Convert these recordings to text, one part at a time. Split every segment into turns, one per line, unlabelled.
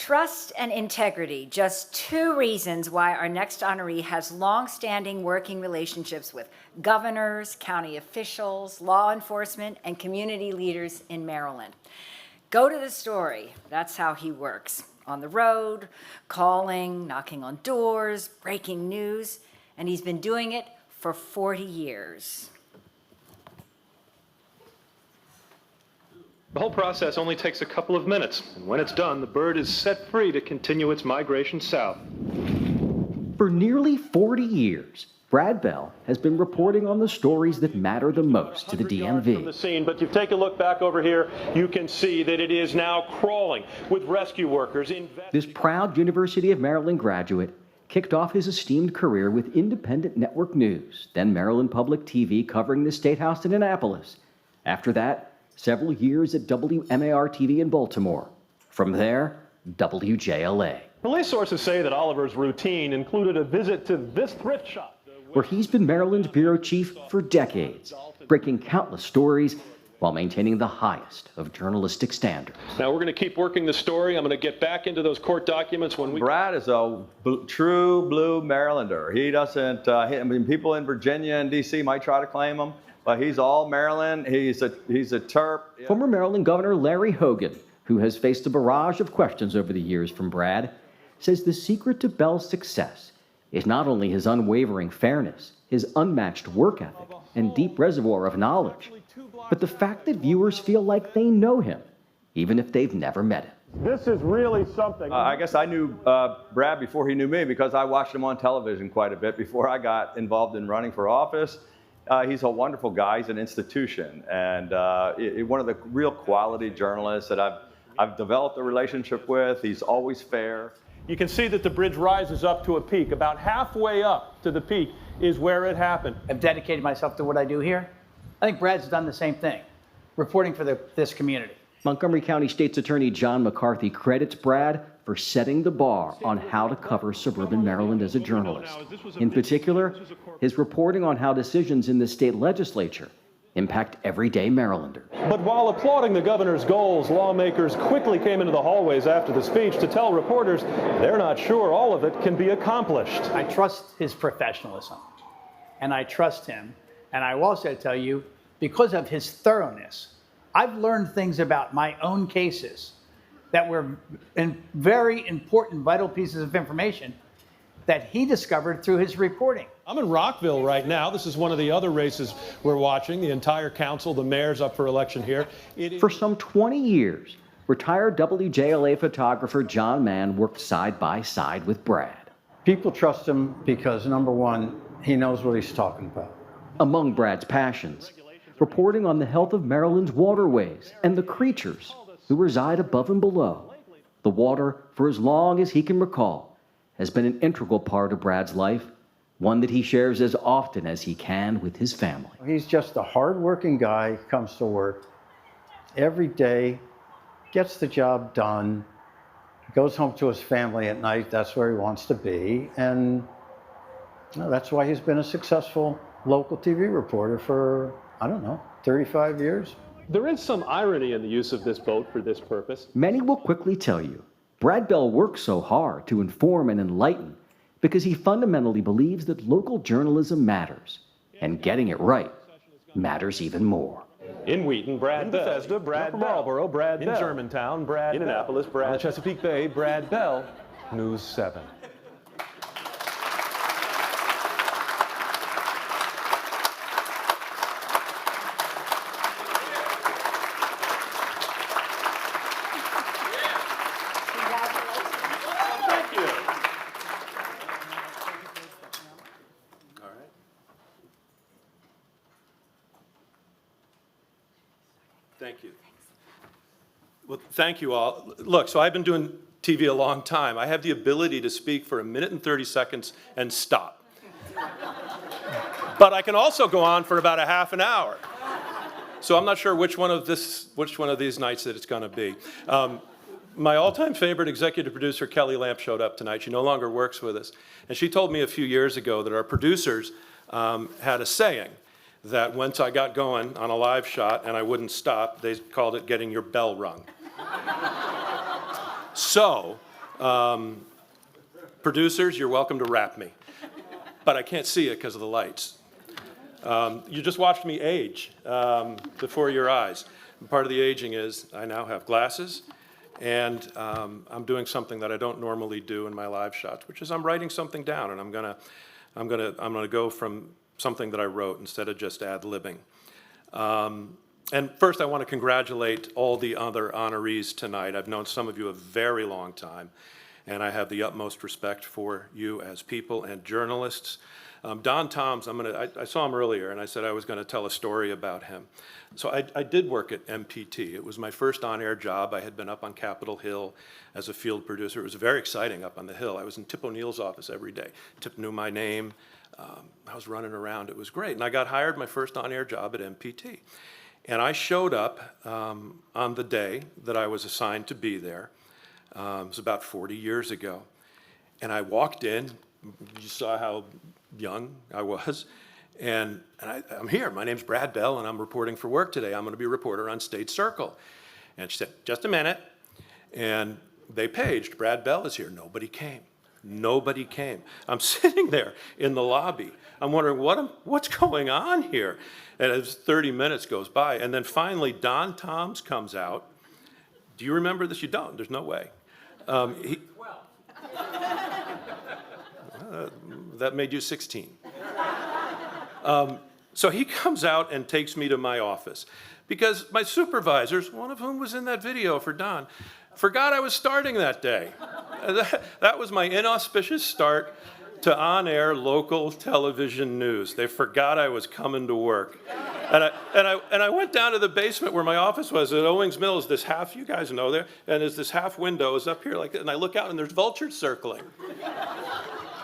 Trust and integrity, just two reasons why our next honoree has long-standing working relationships with governors, county officials, law enforcement, and community leaders in Maryland. Go to the story. That's how he works. On the road, calling, knocking on doors, breaking news, and he's been doing it for 40 years.
The whole process only takes a couple of minutes, and when it's done, the bird is set free to continue its migration south.
For nearly 40 years, Brad Bell has been reporting on the stories that matter the most to the DMV.
From the scene, but if you take a look back over here, you can see that it is now crawling with rescue workers.
This proud University of Maryland graduate kicked off his esteemed career with Independent Network News, then Maryland Public TV covering the State House in Annapolis. After that, several years at WMAR-TV in Baltimore. From there, WJLA.
Police sources say that Oliver's routine included a visit to this thrift shop,
where he's been Maryland's bureau chief for decades, breaking countless stories while maintaining the highest of journalistic standards.
Now we're going to keep working the story. I'm going to get back into those court documents when we...
Brad is a true blue Marylander. He doesn't, I mean, people in Virginia and D.C. might try to claim him, but he's all Maryland. He's a Terp.
Former Maryland Governor Larry Hogan, who has faced a barrage of questions over the years from Brad, says the secret to Bell's success is not only his unwavering fairness, his unmatched work ethic, and deep reservoir of knowledge, but the fact that viewers feel like they know him, even if they've never met him.
This is really something.
I guess I knew Brad before he knew me because I watched him on television quite a bit before I got involved in running for office. He's a wonderful guy. He's an institution, and one of the real quality journalists that I've developed a relationship with. He's always fair.
You can see that the bridge rises up to a peak. About halfway up to the peak is where it happened.
I've dedicated myself to what I do here. I think Brad's done the same thing, reporting for this community.
Montgomery County State's Attorney John McCarthy credits Brad for setting the bar on how to cover suburban Maryland as a journalist. In particular, his reporting on how decisions in the state legislature impact everyday Marylanders.
But while applauding the governor's goals, lawmakers quickly came into the hallways after the speech to tell reporters they're not sure all of it can be accomplished.
I trust his professionalism, and I trust him. And I will also tell you, because of his thoroughness, I've learned things about my own cases that were very important, vital pieces of information that he discovered through his reporting.
I'm in Rockville right now. This is one of the other races we're watching. The entire council, the mayor's up for election here.
For some 20 years, retired WJLA photographer John Mann worked side by side with Brad.
People trust him because, number one, he knows what he's talking about.
Among Brad's passions, reporting on the health of Maryland's waterways and the creatures who reside above and below. The water, for as long as he can recall, has been an integral part of Brad's life, one that he shares as often as he can with his family.
He's just a hard-working guy, comes to work every day, gets the job done, goes home to his family at night. That's where he wants to be, and that's why he's been a successful local TV reporter for, I don't know, 35 years.
There is some irony in the use of this boat for this purpose.
Many will quickly tell you Brad Bell works so hard to inform and enlighten because he fundamentally believes that local journalism matters, and getting it right matters even more.
In Wheaton, Brad Bell. In Bethesda, Brad Bell. Marlboro, Brad Bell. In Germantown, Brad Bell. In Annapolis, Brad Bell. On the Chesapeake Bay, Brad Bell. News 7. Thank you. Well, thank you all. Look, so I've been doing TV a long time. I have the ability to speak for 1 minute and 30 seconds and stop. But I can also go on for about a half an hour. So I'm not sure which one of these nights that it's going to be. My all-time favorite executive producer, Kelly Lamp, showed up tonight. She no longer works with us. And she told me a few years ago that our producers had a saying that once I got going on a live shot and I wouldn't stop, they called it getting your bell rung. So Producers, you're welcome to rap me, but I can't see it because of the lights. You just watched me age before your eyes. And part of the aging is I now have glasses, and I'm doing something that I don't normally do in my live shots, which is I'm writing something down, and I'm gonna go from something that I wrote instead of just ad-libbing. And first, I want to congratulate all the other honorees tonight. I've known some of you a very long time, and I have the utmost respect for you as people and journalists. Don Toms, I saw him earlier, and I said I was going to tell a story about him. So I did work at MPT. It was my first on-air job. I had been up on Capitol Hill as a field producer. It was very exciting up on the Hill. I was in Tip O'Neill's office every day. Tip knew my name. I was running around. It was great. And I got hired my first on-air job at MPT. And I showed up on the day that I was assigned to be there. It was about 40 years ago. And I walked in. You saw how young I was. And I'm here. My name's Brad Bell, and I'm reporting for work today. I'm going to be a reporter on State Circle. And she said, just a minute. And they paged, Brad Bell is here. Nobody came. Nobody came. I'm sitting there in the lobby. I'm wondering what's going on here. And as 30 minutes goes by, and then finally Don Toms comes out. Do you remember this? You don't. There's no way. That made you 16. So he comes out and takes me to my office because my supervisors, one of whom was in that video for Don, forgot I was starting that day. That was my inauspicious start to on-air local television news. They forgot I was coming to work. And I went down to the basement where my office was at Owings Mills, this half, you guys know there, and there's this half window is up here like that, and I look out and there's vultures circling.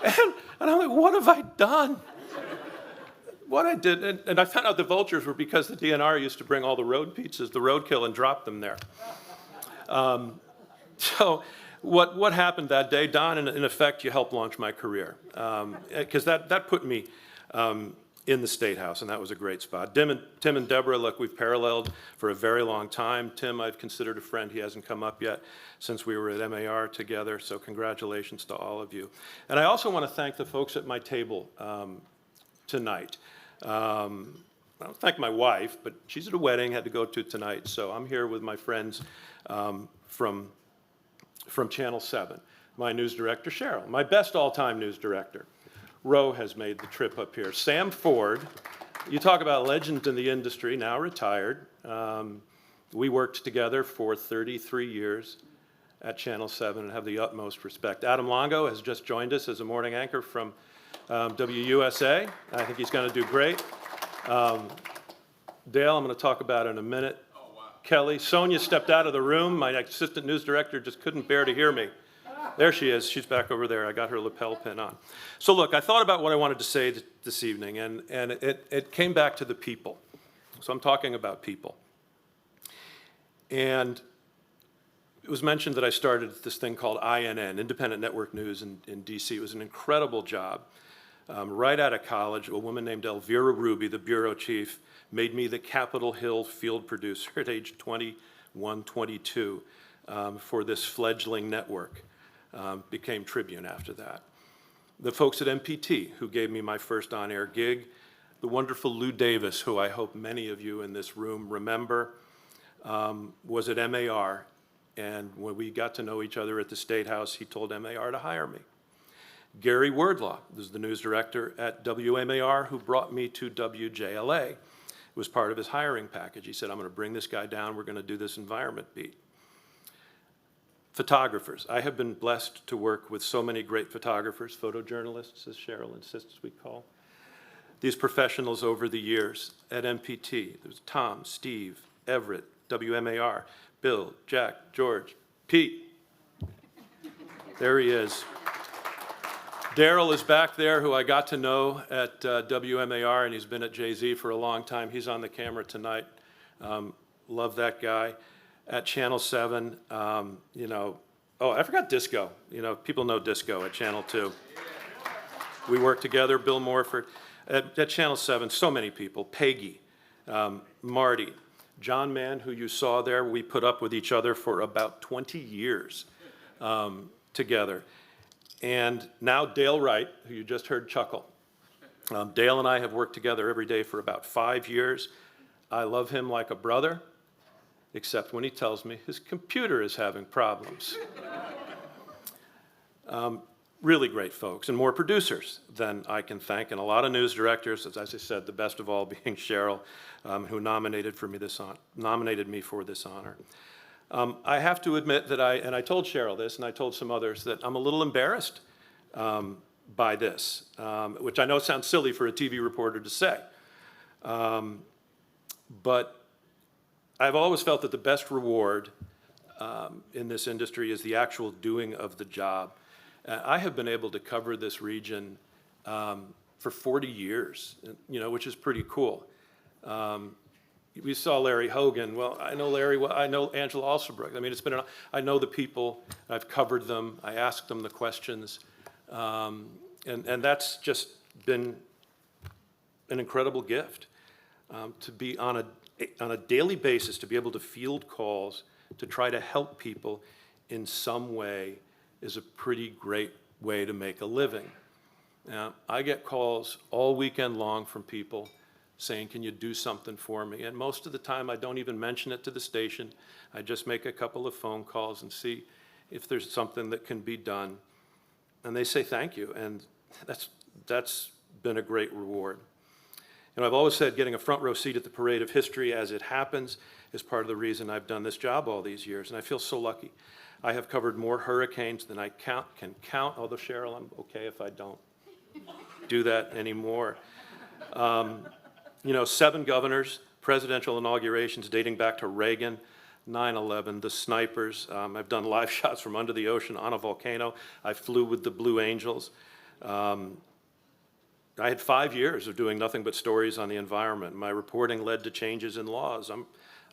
And I'm like, what have I done? What I did, and I found out the vultures were because the DNR used to bring all the road pizzas, the roadkill, and drop them there. So what happened that day, Don, in effect, you helped launch my career. Because that put me in the State House, and that was a great spot. Tim and Deborah, look, we've paralleled for a very long time. Tim, I've considered a friend. He hasn't come up yet since we were at MAR together, so congratulations to all of you. And I also want to thank the folks at my table tonight. I don't thank my wife, but she's at a wedding, had to go to tonight, so I'm here with my friends from Channel 7. My news director, Cheryl, my best all-time news director. Roe has made the trip up here. Sam Ford, you talk about legends in the industry, now retired. We worked together for 33 years at Channel 7 and have the utmost respect. Adam Longo has just joined us as a morning anchor from WUSA. I think he's going to do great. Dale, I'm going to talk about in a minute. Oh, wow. Kelly, Sonia stepped out of the room. My assistant news director just couldn't bear to hear me. There she is. She's back over there. I got her lapel pin on. So look, I thought about what I wanted to say this evening, and it came back to the people. So I'm talking about people. And it was mentioned that I started this thing called INN, Independent Network News in D.C. It was an incredible job. Right out of college, a woman named Elvira Ruby, the bureau chief, made me the Capitol Hill field producer at age 21, 22 for this fledgling network. Became Tribune after that. The folks at MPT, who gave me my first on-air gig, the wonderful Lou Davis, who I hope many of you in this room remember, was at MAR, and when we got to know each other at the State House, he told MAR to hire me. Gary Wordlaw was the news director at WMAR, who brought me to WJLA. It was part of his hiring package. He said, I'm going to bring this guy down, we're going to do this environment beat. Photographers. I have been blessed to work with so many great photographers, photojournalists, as Cheryl insists we call. These professionals over the years at MPT. There was Tom, Steve, Everett, WMAR, Bill, Jack, George, Pete. There he is. Daryl is back there, who I got to know at WMAR, and he's been at JZ for a long time. He's on the camera tonight. Love that guy. At Channel 7, you know, oh, I forgot Disco. You know, people know Disco at Channel 2. We worked together, Bill Morford. At Channel 7, so many people. Peggy, Marty, John Mann, who you saw there, we put up with each other for about 20 years. together. And now Dale Wright, who you just heard chuckle, Dale and I have worked together every day for about 5 years. I love him like a brother, except when he tells me his computer is having problems. Really great folks, and more producers than I can thank, and a lot of news directors, as I said, the best of all being Cheryl, who nominated me for this honor. I have to admit that I told Cheryl this, and I told some others, that I'm a little embarrassed by this, which I know sounds silly for a TV reporter to say. But I've always felt that the best reward in this industry is the actual doing of the job. I have been able to cover this region for 40 years, which is pretty cool. We saw Larry Hogan. Well, I know Larry. Well, I know Angela Alsobrooke. I mean, I know the people. I've covered them. I asked them the questions, and that's just been an incredible gift to be on a daily basis, to be able to field calls to try to help people in some way is a pretty great way to make a living. Now, I get calls all weekend long from people saying, can you do something for me? And most of the time, I don't even mention it to the station. I just make a couple of phone calls and see if there's something that can be done. And they say thank you, and that's been a great reward. I've always said getting a front row seat at the parade of history as it happens is part of the reason I've done this job all these years, and I feel so lucky. I have covered more hurricanes than I can count, although Cheryl, I'm okay if I don't do that anymore. 7 governors, presidential inaugurations dating back to Reagan, 9/11, the snipers. I've done live shots from under the ocean on a volcano. I flew with the Blue Angels. I had 5 years of doing nothing but stories on the environment. My reporting led to changes in laws.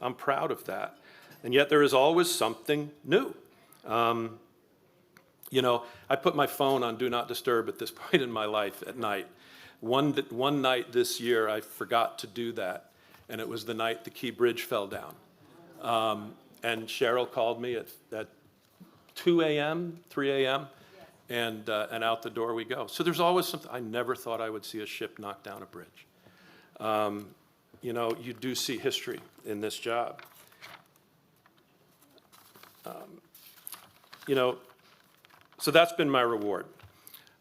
I'm proud of that. And yet there is always something new. I put my phone on Do Not Disturb at this point in my life at night. One night this year, I forgot to do that, and it was the night the Key Bridge fell down. And Cheryl called me at 2 a.m., 3 a.m., and out the door we go. So there's always something. I never thought I would see a ship knock down a bridge. You do see history in this job. So that's been my reward.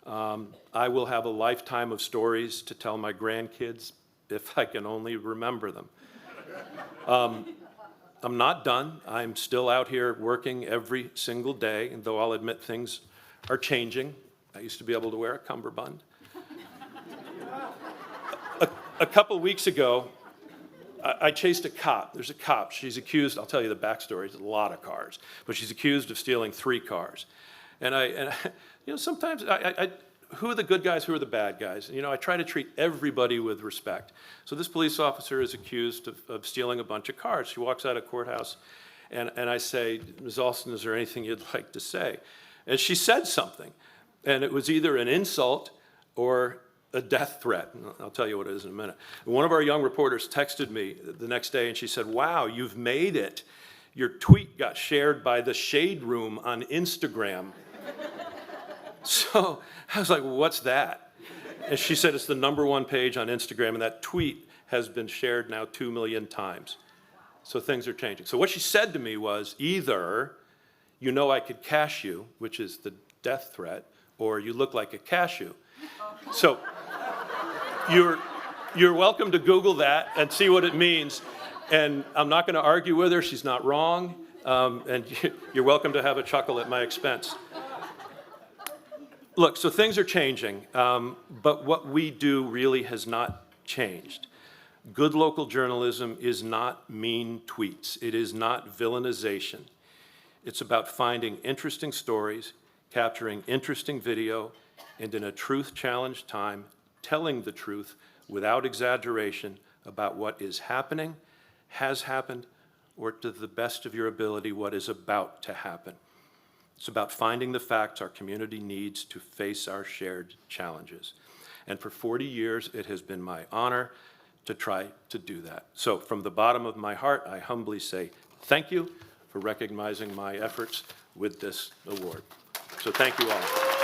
I will have a lifetime of stories to tell my grandkids if I can only remember them. I'm not done. I'm still out here working every single day, and though I'll admit things are changing. I used to be able to wear a cummerbund. A couple weeks ago, I chased a cop. There's a cop. She's accused, I'll tell you the backstory, it's a lot of cars, but she's accused of stealing 3 cars. And sometimes who are the good guys, who are the bad guys? I try to treat everybody with respect. So this police officer is accused of stealing a bunch of cars. She walks out of courthouse, and I say, Ms. Alston, is there anything you'd like to say? And she said something, and it was either an insult or a death threat. I'll tell you what it is in a minute. One of our young reporters texted me the next day, and she said, wow, you've made it. Your tweet got shared by the Shade Room on Instagram. So I was like, well, what's that? And she said it's the #1 page on Instagram, and that tweet has been shared now 2 million times. So things are changing. So what she said to me was either, I could cash you, which is the death threat, or you look like a cashew. So you're welcome to Google that and see what it means. And I'm not going to argue with her. She's not wrong. And you're welcome to have a chuckle at my expense. Look, so things are changing, but what we do really has not changed. Good local journalism is not mean tweets. It is not villainization. It's about finding interesting stories, capturing interesting video, and in a truth-challenged time, telling the truth without exaggeration about what is happening, has happened, or to the best of your ability, what is about to happen. It's about finding the facts our community needs to face our shared challenges. And for 40 years, it has been my honor to try to do that. So from the bottom of my heart, I humbly say thank you for recognizing my efforts with this award. So thank you all.